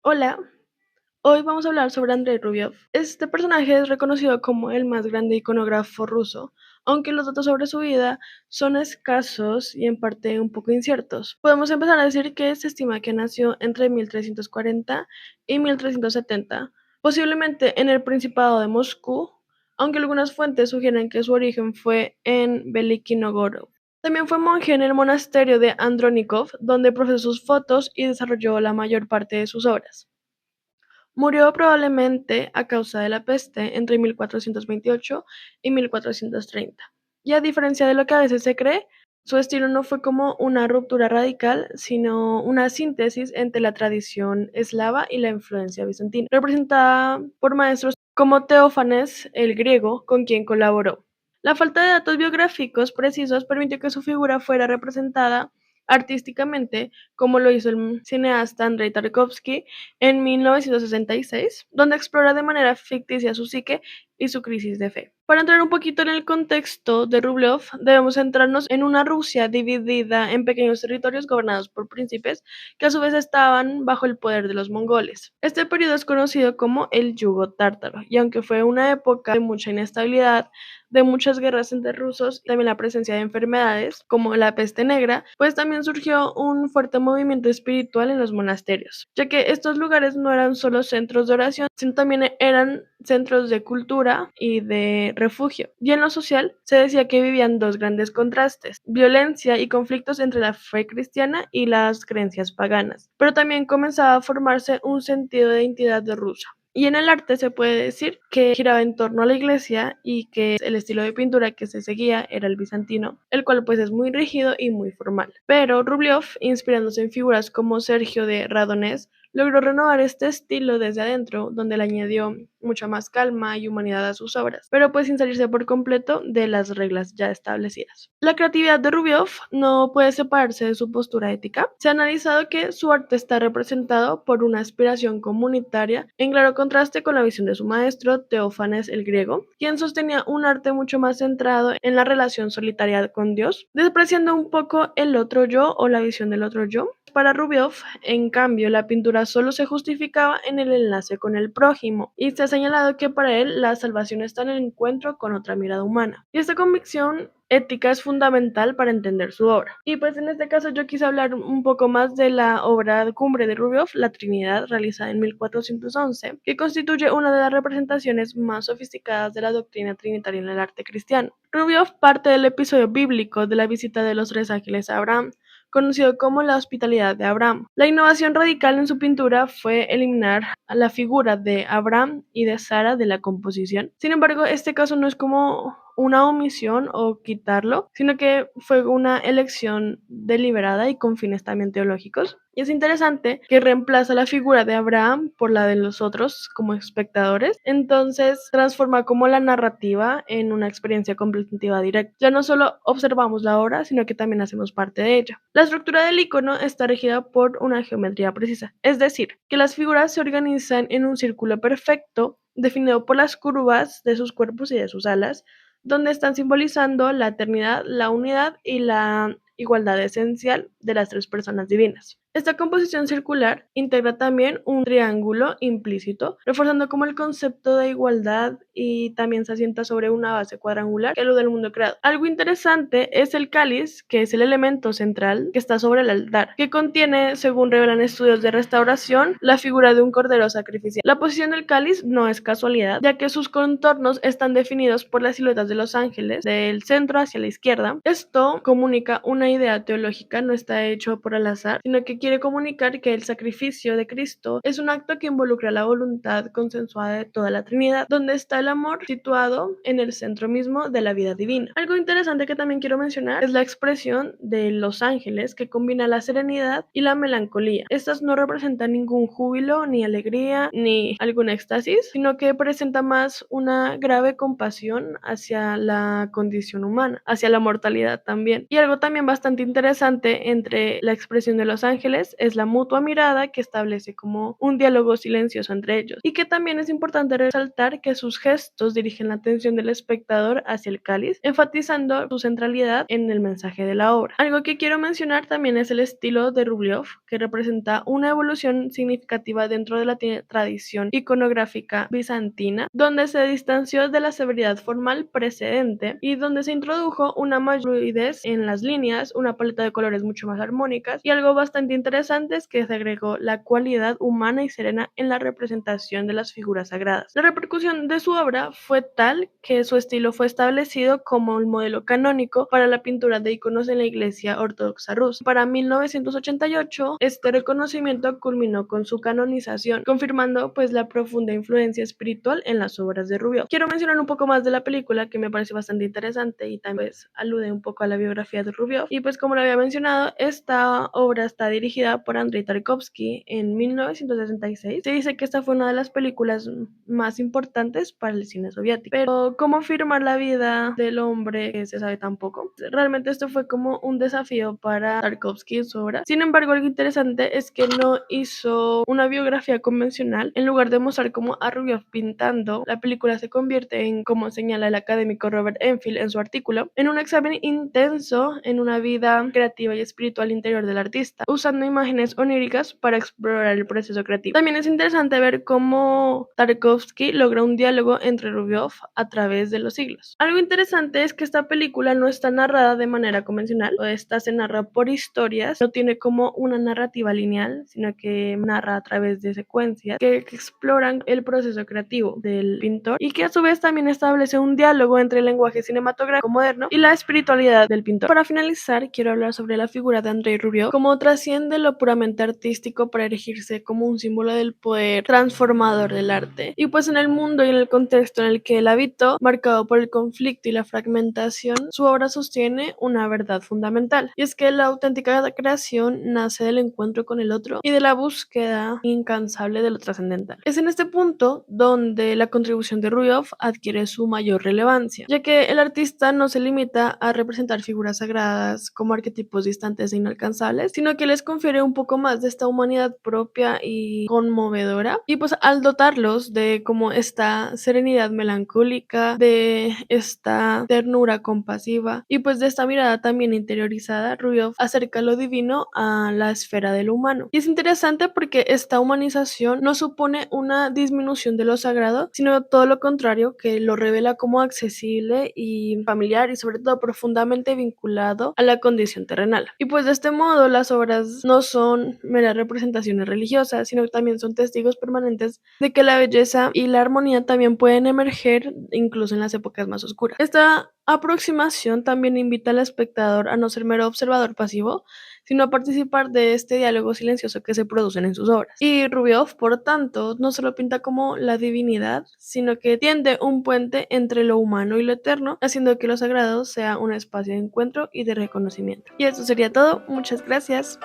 Hola, hoy vamos a hablar sobre Andrei Rublev. Este personaje es reconocido como el más grande iconógrafo ruso, aunque los datos sobre su vida son escasos y en parte un poco inciertos. Podemos empezar a decir que se estima que nació entre 1340 y 1370, posiblemente en el Principado de Moscú, aunque algunas fuentes sugieren que su origen fue en Veliki Novgorod. También fue monje en el monasterio de Andronikov, donde profesó sus fotos y desarrolló la mayor parte de sus obras. Murió probablemente a causa de la peste entre 1428 y 1430. Y a diferencia de lo que a veces se cree, su estilo no fue como una ruptura radical, sino una síntesis entre la tradición eslava y la influencia bizantina, representada por maestros como Teófanes el griego, con quien colaboró. La falta de datos biográficos precisos permitió que su figura fuera representada artísticamente, como lo hizo el cineasta Andrei Tarkovsky en 1966, donde explora de manera ficticia su psique y su crisis de fe. Para entrar un poquito en el contexto de Rublev, debemos centrarnos en una Rusia dividida en pequeños territorios gobernados por príncipes que a su vez estaban bajo el poder de los mongoles. Este periodo es conocido como el Yugo tártaro, y aunque fue una época de mucha inestabilidad, de muchas guerras entre rusos y también la presencia de enfermedades como la peste negra, pues también surgió un fuerte movimiento espiritual en los monasterios, ya que estos lugares no eran solo centros de oración, sino también eran centros de cultura y de refugio. Y en lo social se decía que vivían dos grandes contrastes: violencia y conflictos entre la fe cristiana y las creencias paganas. Pero también comenzaba a formarse un sentido de identidad de rusa. Y en el arte se puede decir que giraba en torno a la iglesia y que el estilo de pintura que se seguía era el bizantino, el cual pues es muy rígido y muy formal. Pero Rublev, inspirándose en figuras como Sergio de Radonés, logró renovar este estilo desde adentro, donde le añadió mucha más calma y humanidad a sus obras, pero pues sin salirse por completo de las reglas ya establecidas. La creatividad de Rublev no puede separarse de su postura ética. Se ha analizado que su arte está representado por una aspiración comunitaria, en claro contraste con la visión de su maestro, Teófanes el griego, quien sostenía un arte mucho más centrado en la relación solitaria con Dios, despreciando un poco el otro yo o la visión del otro yo. Para Rublev, en cambio, la pintura solo se justificaba en el enlace con el prójimo, y se ha señalado que para él la salvación está en el encuentro con otra mirada humana. Y esta convicción ética es fundamental para entender su obra. Y pues en este caso yo quise hablar un poco más de la obra cumbre de Rublev, La Trinidad, realizada en 1411, que constituye una de las representaciones más sofisticadas de la doctrina trinitaria en el arte cristiano. Rublev parte del episodio bíblico de la visita de los tres ángeles a Abraham, conocido como la hospitalidad de Abraham. La innovación radical en su pintura fue eliminar a la figura de Abraham y de Sara de la composición. Sin embargo, este caso no es como una omisión o quitarlo, sino que fue una elección deliberada y con fines también teológicos. Y es interesante que reemplaza la figura de Abraham por la de los otros como espectadores, entonces transforma como la narrativa en una experiencia contemplativa directa. Ya no solo observamos la obra, sino que también hacemos parte de ella. La estructura del icono está regida por una geometría precisa, es decir, que las figuras se organizan en un círculo perfecto definido por las curvas de sus cuerpos y de sus alas, donde están simbolizando la eternidad, la unidad y la igualdad esencial de las tres personas divinas. Esta composición circular integra también un triángulo implícito, reforzando como el concepto de igualdad, y también se asienta sobre una base cuadrangular que alude al mundo creado. Algo interesante es el cáliz, que es el elemento central que está sobre el altar, que contiene, según revelan estudios de restauración, la figura de un cordero sacrificial. La posición del cáliz no es casualidad, ya que sus contornos están definidos por las siluetas de los ángeles del centro hacia la izquierda. Esto comunica una idea teológica, no está hecho por al azar, sino que quiere comunicar que el sacrificio de Cristo es un acto que involucra la voluntad consensuada de toda la Trinidad, donde está el amor situado en el centro mismo de la vida divina. Algo interesante que también quiero mencionar es la expresión de los ángeles, que combina la serenidad y la melancolía. Estas no representan ningún júbilo, ni alegría, ni algún éxtasis, sino que presenta más una grave compasión hacia la condición humana, hacia la mortalidad también. Y algo también bastante interesante entre la expresión de los ángeles ángeles es la mutua mirada que establece como un diálogo silencioso entre ellos, y que también es importante resaltar que sus gestos dirigen la atención del espectador hacia el cáliz, enfatizando su centralidad en el mensaje de la obra. Algo que quiero mencionar también es el estilo de Rubliov, que representa una evolución significativa dentro de la tradición iconográfica bizantina, donde se distanció de la severidad formal precedente y donde se introdujo una mayor fluidez en las líneas, una paleta de colores mucho más armónicas, y algo bastante interesante es que se agregó la cualidad humana y serena en la representación de las figuras sagradas. La repercusión de su obra fue tal que su estilo fue establecido como el modelo canónico para la pintura de iconos en la Iglesia Ortodoxa rusa. Para 1988, este reconocimiento culminó con su canonización, confirmando pues la profunda influencia espiritual en las obras de Rubliov. Quiero mencionar un poco más de la película, que me parece bastante interesante y también pues, alude un poco a la biografía de Rubliov. Y pues como lo había mencionado, esta obra está dirigida por Andrei Tarkovsky en 1966. Se dice que esta fue una de las películas más importantes para el cine soviético. Pero cómo firmar la vida del hombre se sabe tan poco. Realmente esto fue como un desafío para Tarkovsky en su obra. Sin embargo, algo interesante es que no hizo una biografía convencional. En lugar de mostrar como a Rubliov pintando, la película se convierte en, como señala el académico Robert Enfield en su artículo, en un examen intenso en una vida creativa y espiritual interior del artista, usando imágenes oníricas para explorar el proceso creativo. También es interesante ver cómo Tarkovsky logra un diálogo entre Rubliov a través de los siglos. Algo interesante es que esta película no está narrada de manera convencional, esta se narra por historias, no tiene como una narrativa lineal, sino que narra a través de secuencias que exploran el proceso creativo del pintor y que a su vez también establece un diálogo entre el lenguaje cinematográfico moderno y la espiritualidad del pintor. Para finalizar, quiero hablar sobre la figura de Andrei Rubliov, cómo trasciende lo puramente artístico para erigirse como un símbolo del poder transformador del arte. Y pues en el mundo y en el contexto en el que él habitó, marcado por el conflicto y la fragmentación, su obra sostiene una verdad fundamental, y es que la auténtica creación nace del encuentro con el otro y de la búsqueda incansable de lo trascendental. Es en este punto donde la contribución de Rubliov adquiere su mayor relevancia, ya que el artista no se limita a representar figuras sagradas como arquetipos distantes e inalcanzables, sino que les confiere un poco más de esta humanidad propia y conmovedora, y pues al dotarlos de como esta serenidad melancólica, de esta ternura compasiva y pues de esta mirada también interiorizada, Rubliov acerca lo divino a la esfera de lo humano. Y es interesante porque esta humanización no supone una disminución de lo sagrado, sino todo lo contrario, que lo revela como accesible y familiar y sobre todo profundamente vinculado a la condición terrenal. Y pues de este modo las obras no son meras representaciones religiosas, sino que también son testigos permanentes de que la belleza y la armonía también pueden emerger incluso en las épocas más oscuras. Esta aproximación también invita al espectador a no ser mero observador pasivo, sino a participar de este diálogo silencioso que se producen en sus obras. Y Rubliov, por tanto, no solo pinta como la divinidad, sino que tiende un puente entre lo humano y lo eterno, haciendo que lo sagrado sea un espacio de encuentro y de reconocimiento. Y eso sería todo. Muchas gracias.